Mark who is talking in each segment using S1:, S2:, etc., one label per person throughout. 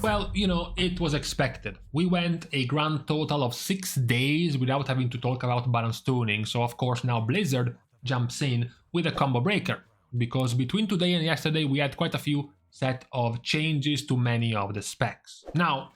S1: Well, you know, it was expected. We went a grand total of 6 days without having to talk about balance tuning, so of course now Blizzard jumps in with a combo breaker, because between today and yesterday we had quite a few set of changes to many of the specs. Now,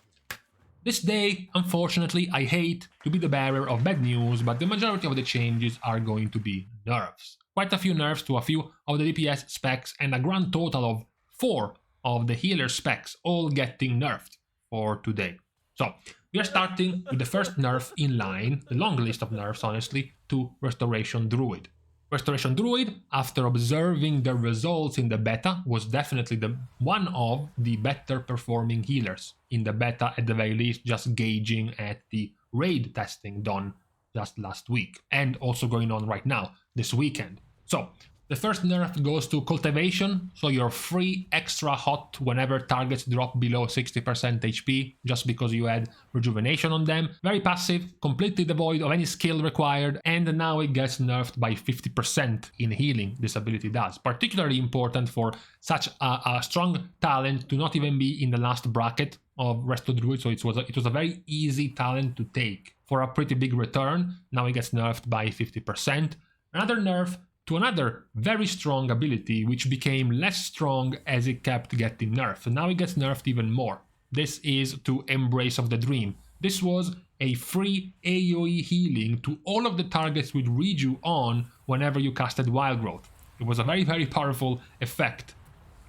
S1: this day, unfortunately, I hate to be the bearer of bad news, but the majority of the changes are going to be nerfs. Quite a few nerfs to a few of the DPS specs and a grand total of 4 of the healer specs all getting nerfed for today. So, we are starting with the first nerf in line, the long list of nerfs honestly, to Restoration Druid. Restoration Druid, after observing the results in the beta, was definitely one of the better performing healers in the beta, at the very least, just gauging at the raid testing done just last week, and also going on right now, this weekend. So, the first nerf goes to Cultivation, so you're free extra hot whenever targets drop below 60% HP, just because you had Rejuvenation on them. Very passive, completely devoid of any skill required, and now it gets nerfed by 50% in healing, this ability does. Particularly important for such a strong talent to not even be in the last bracket of Resto Druid, so it was a very easy talent to take for a pretty big return. Now it gets nerfed by 50%. Another nerf to another very strong ability, which became less strong as it kept getting nerfed. So now it gets nerfed even more. This is to Embrace of the Dream. This was a free AoE healing to all of the targets with Reju on whenever you casted Wild Growth. It was a very, very powerful effect,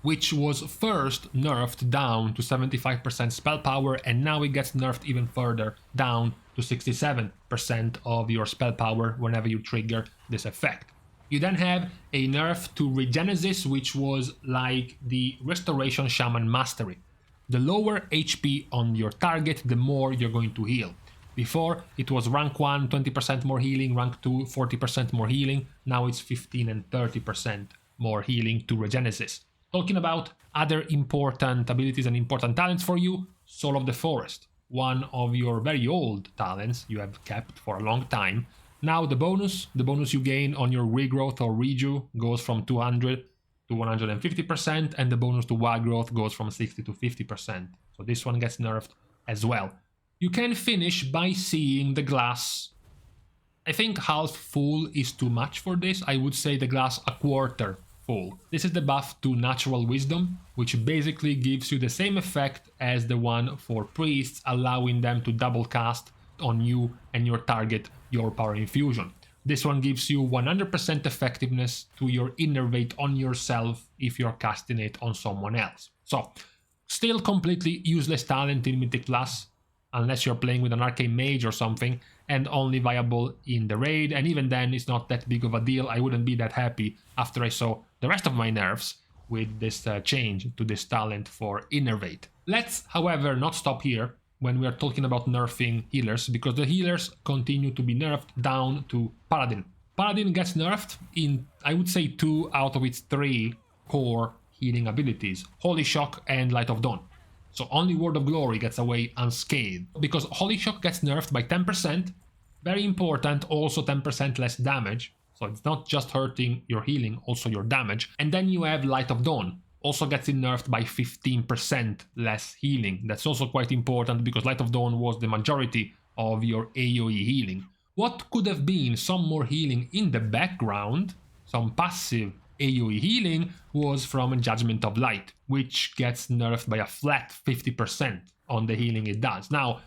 S1: which was first nerfed down to 75% spell power, and now it gets nerfed even further down to 67% of your spell power whenever you trigger this effect. You then have a nerf to Regenesis, which was like the Restoration Shaman Mastery. The lower HP on your target, the more you're going to heal. Before, it was rank 1, 20% more healing, rank 2, 40% more healing. Now it's 15 and 30% more healing to Regenesis. Talking about other important abilities and important talents for you, Soul of the Forest. One of your very old talents you have kept for a long time. Now the bonus you gain on your regrowth or reju goes from 200 to 150%, and the bonus to wild growth goes from 60 to 50%. So this one gets nerfed as well. You can finish by seeing the glass. I think half full is too much for this. I would say the glass a quarter full. This is the buff to Natural Wisdom, which basically gives you the same effect as the one for priests, allowing them to double cast on you and your target your power infusion. This one gives you 100% effectiveness to your innervate on yourself if you're casting it on someone else. So, still completely useless talent in Mythic Plus, unless you're playing with an Arcane Mage or something, and only viable in the raid, and even then it's not that big of a deal. I wouldn't be that happy after I saw the rest of my nerfs with this change to this talent for innervate. Let's, however, not stop here when we are talking about nerfing healers, because the healers continue to be nerfed down to Paladin. Paladin gets nerfed in, I would say, 2 out of its 3 core healing abilities, Holy Shock and Light of Dawn. So only Word of Glory gets away unscathed, because Holy Shock gets nerfed by 10%, very important, also 10% less damage, so it's not just hurting your healing, also your damage. And then you have Light of Dawn, also gets nerfed by 15% less healing. That's also quite important, because Light of Dawn was the majority of your AoE healing. What could have been some more healing in the background, some passive AoE healing, was from Judgment of Light, which gets nerfed by a flat 50% on the healing it does. Now,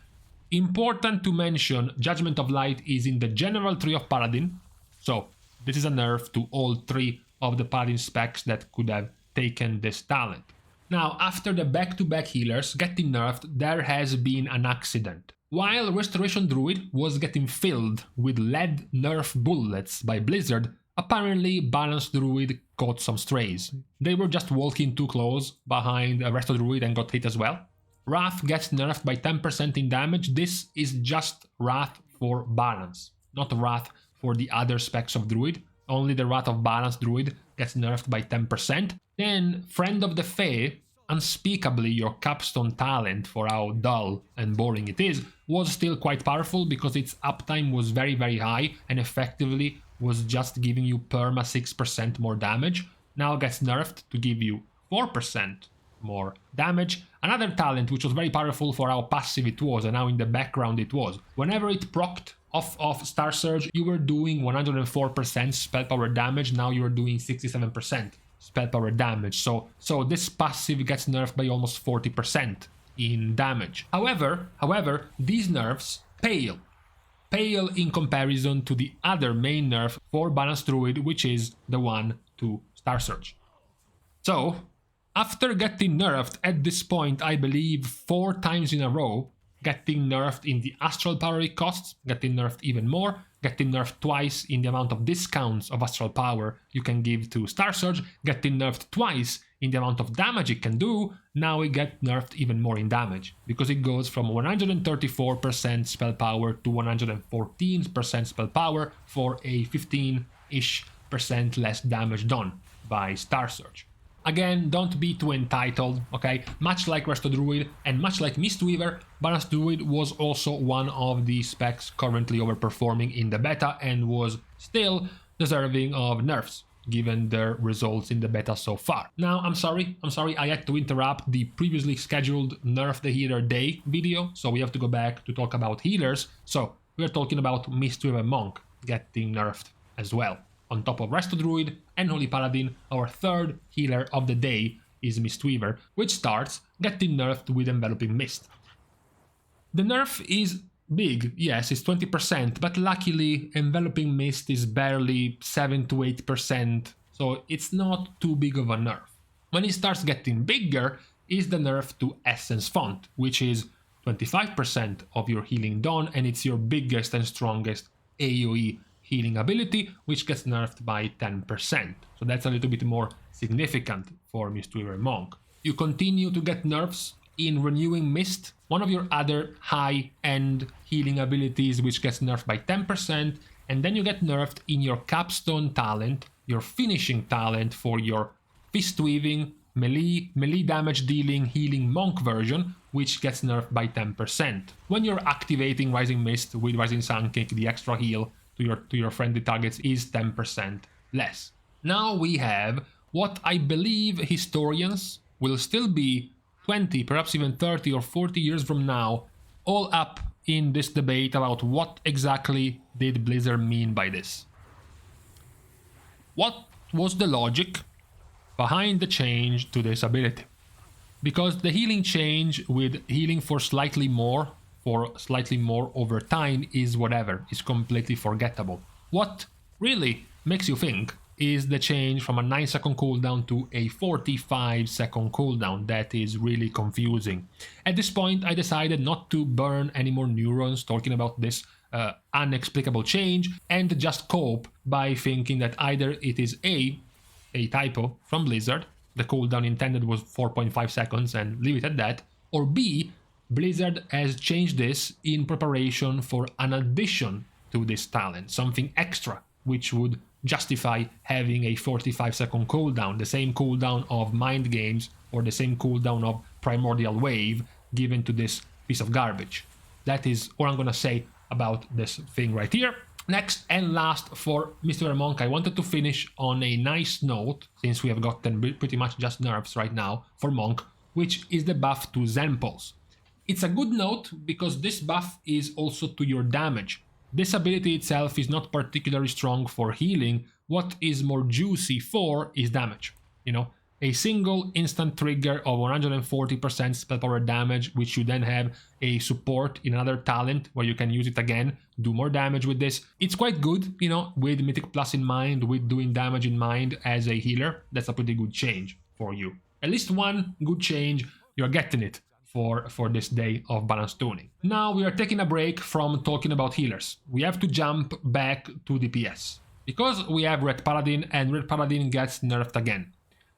S1: important to mention, Judgment of Light is in the general tree of Paladin, so this is a nerf to all 3 of the Paladin specs that could have taken this talent. Now, after the back-to-back healers getting nerfed, there has been an accident. While Restoration Druid was getting filled with lead nerf bullets by Blizzard, apparently Balanced Druid caught some strays. They were just walking too close behind Resto Druid and got hit as well. Wrath gets nerfed by 10% in damage. This is just Wrath for balance, not Wrath for the other specs of Druid. Only the Wrath of Balanced Druid gets nerfed by 10%. Then, Friend of the Fae, unspeakably your capstone talent for how dull and boring it is, was still quite powerful because its uptime was very, very high and effectively was just giving you perma 6% more damage. Now gets nerfed to give you 4% more damage. Another talent which was very powerful for how passive it was and how in the background it was. Whenever it procced off Star Surge, you were doing 104% spell power damage, now you are doing 67% spell power damage. So this passive gets nerfed by almost 40% in damage. However, these nerfs pale in comparison to the other main nerf for Balanced Druid, which is the one to Star Surge. So, after getting nerfed at this point, I believe 4 times in a row, getting nerfed in the Astral Power it costs, getting nerfed even more, getting nerfed twice in the amount of discounts of Astral Power you can give to Star Surge, getting nerfed twice in the amount of damage it can do, now it gets nerfed even more in damage, because it goes from 134% spell power to 114% spell power for a 15-ish % less damage done by Star Surge. Again, don't be too entitled, okay? Much like Resto Druid and much like Mistweaver, Balanced Druid was also one of the specs currently overperforming in the beta and was still deserving of nerfs, given their results in the beta so far. Now, I'm sorry, I had to interrupt the previously scheduled Nerf the Healer Day video, so we have to go back to talk about healers. So, we're talking about Mistweaver Monk getting nerfed as well. On top of Resto Druid and Unholy Paladin, our third healer of the day is Mistweaver, which starts getting nerfed with Enveloping Mist. The nerf is big, yes, it's 20%, but luckily Enveloping Mist is barely 7 to 8%, so it's not too big of a nerf. When it starts getting bigger is the nerf to Essence Font, which is 25% of your healing done, and it's your biggest and strongest AoE healing ability, which gets nerfed by 10%. So that's a little bit more significant for Mistweaver Monk. You continue to get nerfs in Renewing Mist, one of your other high-end healing abilities, which gets nerfed by 10%, and then you get nerfed in your Capstone talent, your finishing talent for your Fistweaving, melee damage dealing healing Monk version, which gets nerfed by 10%. When you're activating Rising Mist with Rising Sun Kick, the extra heal to your friendly targets is 10% less. Now we have what I believe historians will still be 20, perhaps even 30 or 40 years from now, all up in this debate about what exactly did Blizzard mean by this. What was the logic behind the change to this ability? Because the healing change with healing for slightly more over time is whatever, is completely forgettable. What really makes you think is the change from a 9-second cooldown to a 45-second cooldown. That is really confusing. At this point, I decided not to burn any more neurons talking about this inexplicable change and just cope by thinking that either it is a typo from Blizzard, the cooldown intended was 4.5 seconds and leave it at that, or B, Blizzard has changed this in preparation for an addition to this talent, something extra, which would justify having a 45-second cooldown, the same cooldown of Mind Games or the same cooldown of Primordial Wave given to this piece of garbage. That is all I'm gonna say about this thing right here. Next and last for Mistweaver Monk, I wanted to finish on a nice note, since we have gotten pretty much just nerfs right now for Monk, which is the buff to Zen Pulse. It's a good note because this buff is also to your damage. This ability itself is not particularly strong for healing. What is more juicy for is damage. You know, a single instant trigger of 140% spell power damage, which you then have a support in another talent where you can use it again, do more damage with this. It's quite good, you know, with Mythic Plus in mind, with doing damage in mind as a healer. That's a pretty good change for you. At least one good change, you're getting it for this day of Balanced Tuning. Now we are taking a break from talking about healers. We have to jump back to DPS, because we have Red Paladin, and Red Paladin gets nerfed again.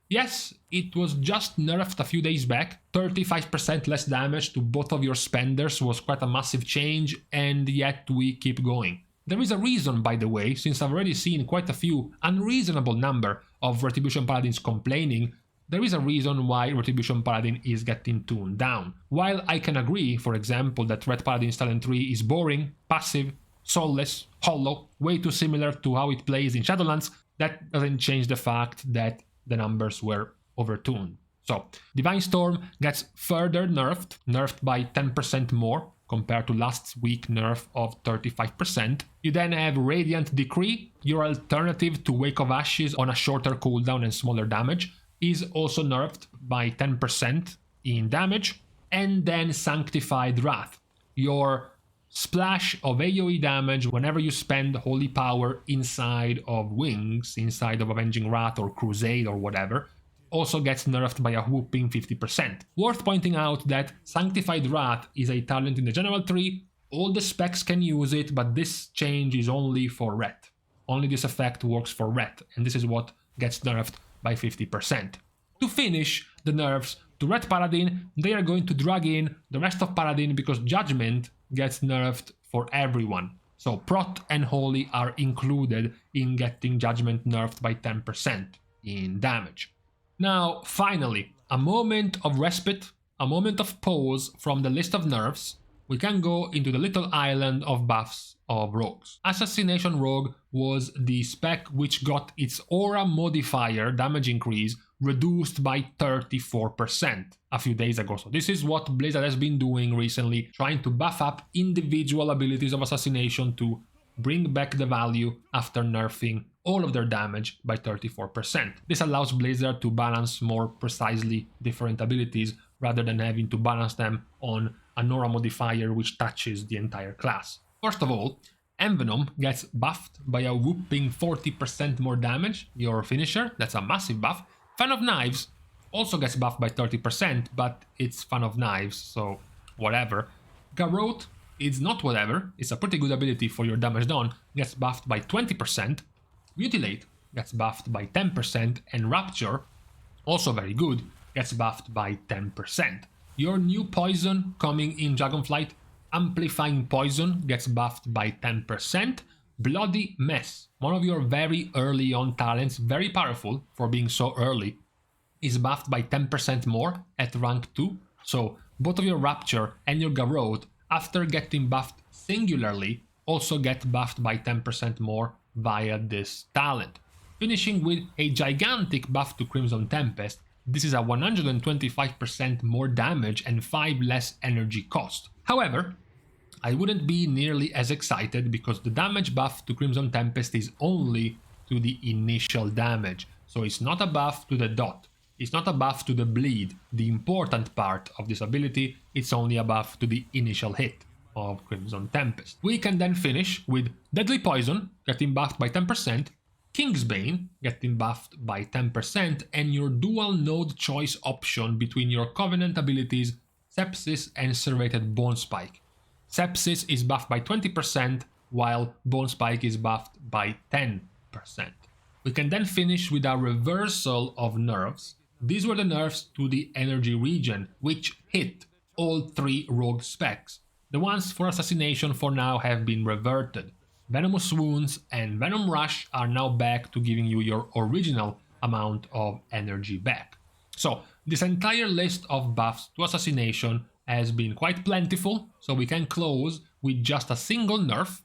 S1: Yes, it was just nerfed a few days back. 35% less damage to both of your spenders was quite a massive change, and yet we keep going. There is a reason, by the way, since I've already seen quite a few unreasonable number of Retribution Paladins complaining. There is a reason why Retribution Paladin is getting tuned down. While I can agree, for example, that Red Paladin's talent tree is boring, passive, soulless, hollow, way too similar to how it plays in Shadowlands, that doesn't change the fact that the numbers were overtuned. So Divine Storm gets further nerfed by 10% more compared to last week's nerf of 35%. You then have Radiant Decree, your alternative to Wake of Ashes on a shorter cooldown and smaller damage, is also nerfed by 10% in damage. And then Sanctified Wrath, your splash of AoE damage whenever you spend Holy Power inside of Wings, inside of Avenging Wrath or Crusade or whatever, also gets nerfed by a whooping 50%. Worth pointing out that Sanctified Wrath is a talent in the general tree, all the specs can use it, but this change is only for Ret. Only this effect works for Ret, and this is what gets nerfed by 50%. To finish the nerfs to Ret Paladin, they are going to drag in the rest of Paladin because Judgment gets nerfed for everyone. So Prot and Holy are included in getting Judgment nerfed by 10% in damage. Now, finally, a moment of respite, a moment of pause from the list of nerfs. We can go into the little island of buffs of rogues. Assassination Rogue was the spec which got its aura modifier damage increase reduced by 34% a few days ago. So this is what Blizzard has been doing recently, trying to buff up individual abilities of assassination to bring back the value after nerfing all of their damage by 34%. This allows Blizzard to balance more precisely different abilities rather than having to balance them on an aura modifier which touches the entire class. First of all, Envenom gets buffed by a whooping 40% more damage, your finisher, that's a massive buff. Fan of Knives also gets buffed by 30%, but it's Fan of Knives, so whatever. Garrote is not whatever, it's a pretty good ability for your damage done, gets buffed by 20%. Mutilate gets buffed by 10%, and Rapture, also very good, gets buffed by 10%. Your new poison coming in Dragonflight, Amplifying Poison, gets buffed by 10%. Bloody Mess, one of your very early on talents, very powerful for being so early, is buffed by 10% more at rank 2. So both of your Rapture and your Garrote, after getting buffed singularly, also get buffed by 10% more via this talent. Finishing with a gigantic buff to Crimson Tempest, this is a 125% more damage and 5 less energy cost. However, I wouldn't be nearly as excited because the damage buff to Crimson Tempest is only to the initial damage, so it's not a buff to the dot, it's not a buff to the bleed, the important part of this ability, it's only a buff to the initial hit of Crimson Tempest. We can then finish with Deadly Poison getting buffed by 10%, Kingsbane getting buffed by 10%, and your dual node choice option between your Covenant abilities Sepsis and Serrated Bone Spike. Sepsis is buffed by 20%, while Bone Spike is buffed by 10%. We can then finish with a reversal of nerfs. These were the nerfs to the energy regen, which hit all 3 rogue specs. The ones for assassination for now have been reverted. Venomous Wounds and Venom Rush are now back to giving you your original amount of energy back. So this entire list of buffs to assassination has been quite plentiful, so we can close with just a single nerf.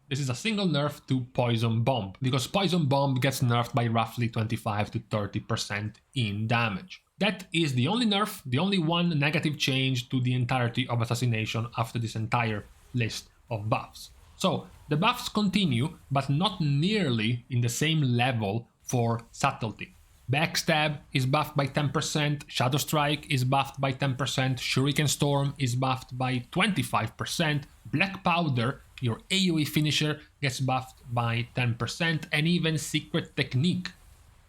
S1: This is a single nerf to Poison Bomb, because Poison Bomb gets nerfed by roughly 25 to 30% in damage. That is the only nerf, the only one negative change to the entirety of Assassination after this entire list of buffs. So the buffs continue, but not nearly in the same level for Subtlety. Backstab is buffed by 10%, Shadow Strike is buffed by 10%, Shuriken Storm is buffed by 25%, Black Powder, your AoE finisher, gets buffed by 10%, and even Secret Technique.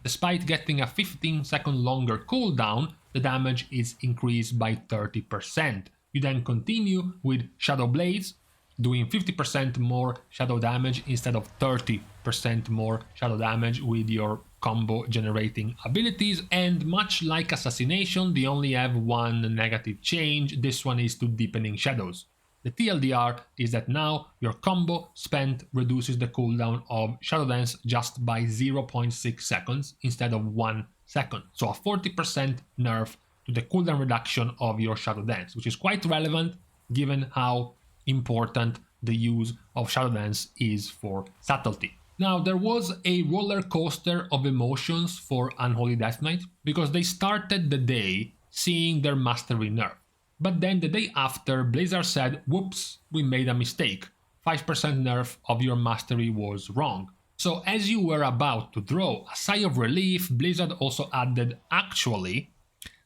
S1: Despite getting a 15-second longer cooldown, the damage is increased by 30%. You then continue with Shadow Blades, doing 50% more shadow damage instead of 30% more shadow damage with your combo generating abilities, and much like Assassination, they only have one negative change. This one is to Deepening Shadows. The TLDR is that now your combo spent reduces the cooldown of Shadow Dance just by 0.6 seconds instead of 1 second. So a 40% nerf to the cooldown reduction of your Shadow Dance, which is quite relevant given how important the use of Shadow Dance is for Subtlety. Now, there was a roller coaster of emotions for Unholy Death Knight, because they started the day seeing their mastery nerf. But then the day after, Blizzard said, whoops, we made a mistake. 5% nerf of your mastery was wrong. So as you were about to draw a sigh of relief, Blizzard also added, actually,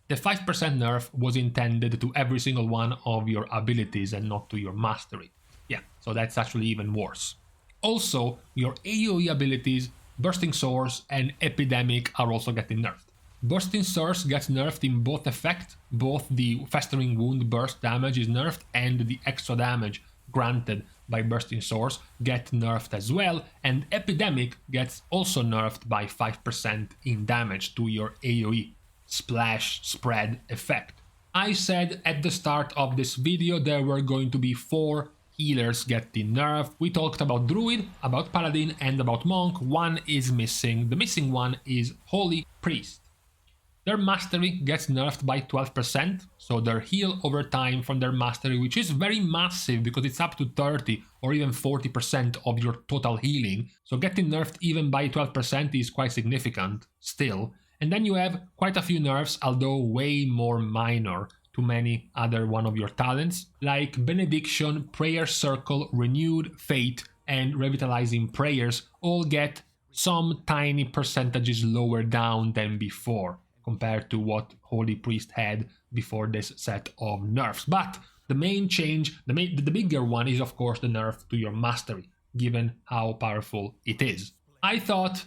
S1: the 5% nerf was intended to every single one of your abilities and not to your mastery. Yeah, so that's actually even worse. Also, your AoE abilities, Bursting Source and Epidemic are also getting nerfed. Bursting Source gets nerfed in both effect, both the Festering Wound burst damage is nerfed and the extra damage granted by Bursting Source get nerfed as well, and Epidemic gets also nerfed by 5% in damage to your AoE splash spread effect. I said at the start of this video there were going to be 4 healers getting nerfed. We talked about Druid, about Paladin and about Monk. One is missing. The missing one is Holy Priest. Their mastery gets nerfed by 12%, so their heal over time from their mastery, which is very massive because it's up to 30 or even 40% of your total healing. So getting nerfed even by 12% is quite significant still. And then you have quite a few nerfs, although way more minor to many other one of your talents, like Benediction, Prayer Circle, Renewed Fate, and Revitalizing Prayers all get some tiny percentages lower down than before, compared to what Holy Priest had before this set of nerfs. But the main change, the bigger one is of course the nerf to your mastery, given how powerful it is. I thought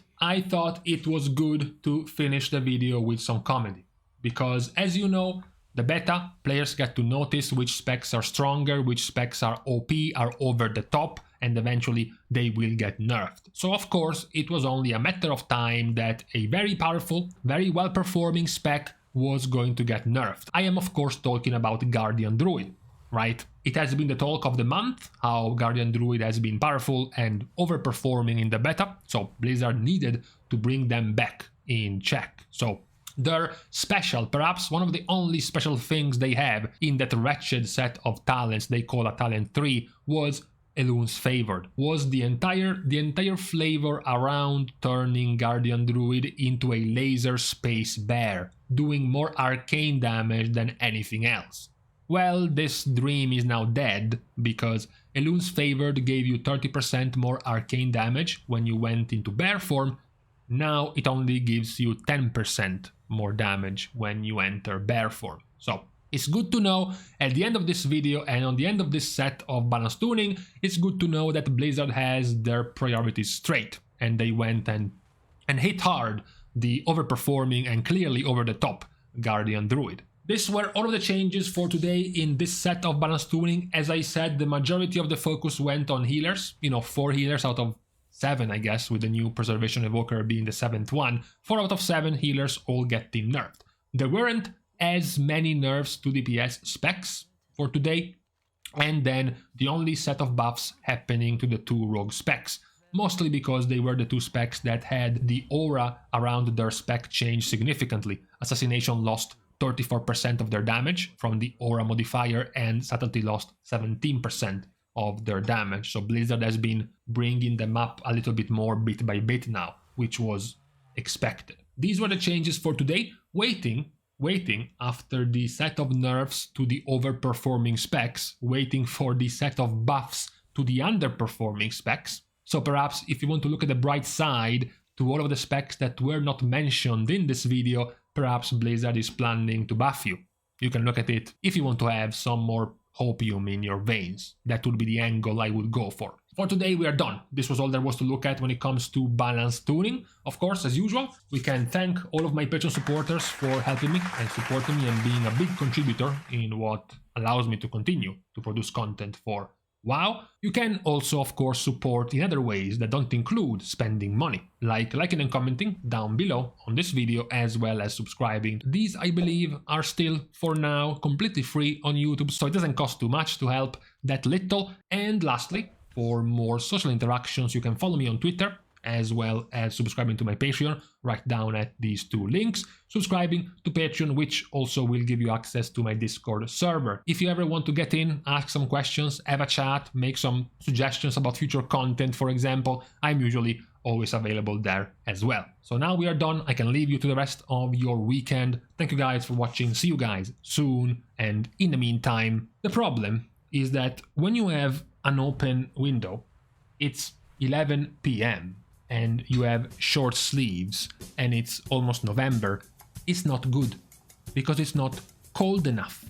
S1: it was good to finish the video with some comedy, because as you know, the beta, players get to notice which specs are stronger, which specs are OP, are over the top, and eventually they will get nerfed. So of course, it was only a matter of time that a very powerful, very well-performing spec was going to get nerfed. I am of course talking about Guardian Druid, right? It has been the talk of the month, how Guardian Druid has been powerful and overperforming in the beta, so Blizzard needed to bring them back in check. So their special, perhaps one of the only special things they have in that wretched set of talents they call a talent 3, was Elune's Favored, was the entire flavor around turning Guardian Druid into a laser space bear, doing more arcane damage than anything else. Well, this dream is now dead, because Elune's Favored gave you 30% more arcane damage when you went into bear form. Now it only gives you 10% more damage when you enter bear form. So it's good to know at the end of this video and on the end of this set of balance tuning, it's good to know that Blizzard has their priorities straight, and they went and hit hard the overperforming and clearly over the top Guardian Druid. These were all of the changes for today in this set of balance tuning. As I said, the majority of the focus went on healers, 4 healers out of 7, I guess, with the new Preservation Evoker being the 7th one. 4 out of 7 healers all getting nerfed. There weren't as many nerfs to DPS specs for today, and then the only set of buffs happening to the 2 rogue specs, mostly because they were the 2 specs that had the aura around their spec change significantly. Assassination lost 34% of their damage from the aura modifier, and Subtlety lost 17% of their damage. So Blizzard has been bringing them up a little bit more bit by bit now, which was expected. These were the changes for today, waiting after the set of nerfs to the overperforming specs, waiting for the set of buffs to the underperforming specs. So perhaps if you want to look at the bright side to all of the specs that were not mentioned in this video, perhaps Blizzard is planning to buff you. You can look at it if you want to have some more hopium in your veins. That would be the angle I would go for. For today we are done. This was all there was to look at when it comes to balance tuning. Of course, as usual, we can thank all of my Patreon supporters for helping me and supporting me and being a big contributor in what allows me to continue to produce content for WoW. You can also, of course, support in other ways that don't include spending money, like liking and commenting down below on this video, as well as subscribing. These, I believe, are still, for now, completely free on YouTube, so it doesn't cost too much to help that little. And lastly, for more social interactions, you can follow me on Twitter, as well as subscribing to my Patreon, right down at these 2 links. Subscribing to Patreon, which also will give you access to my Discord server. If you ever want to get in, ask some questions, have a chat, make some suggestions about future content, for example, I'm usually always available there as well. So now we are done. I can leave you to the rest of your weekend. Thank you guys for watching. See you guys soon. And in the meantime, the problem is that when you have an open window, it's 11 p.m. and you have short sleeves and it's almost November, it's not good because it's not cold enough.